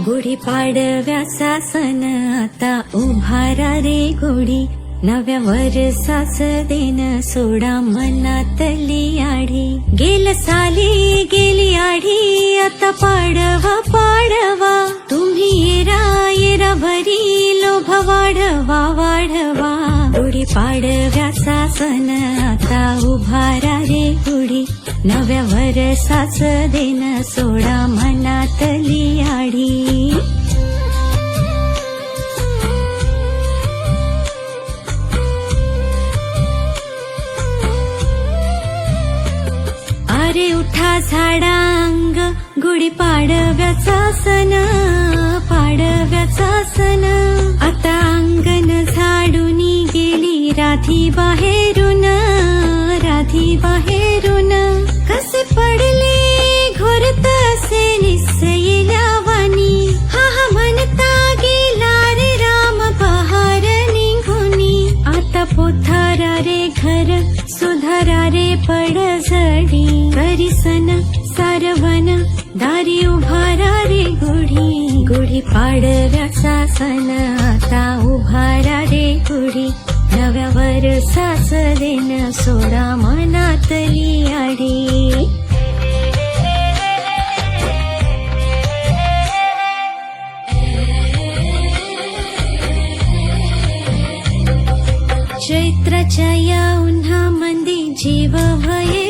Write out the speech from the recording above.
गुढी पाडव्याचा सण आता उभारा रे गुढी, नव्या वर्षाच देन सोडा मनातली आढी. गेल साली गेली आढी, आता पाडवा पाडवा, तुम्ही येरा येरा भरी लोभ वाढवा वाढवा. गुढी पाडव्याचा सण आता उभारा रे गुढी, नव्या वर्षाच देन सोडा मनातली आढी. अरे उठा झाडांग, गुढी पाडव्याचा सण, पाडव्याचा सण. आता अंगण झाडून गेली राधी बाहेरून, राधी बाहेरून. कसे पडले घोरत असे निसयल्या वाणी, हा हा म्हणता गेला रे राम बहार निघुनी. आता पोथारा रे घर सुधारा रे पडझडी, करी सन सारवन दारी उभारा रे गुढी. गुढी पाडव्याचा सण आता उभारा रे गुढी, नव्या वर्षाच देन सोडा मनातली आढी. चैत्राच्या या उन्हामंदी जीव भये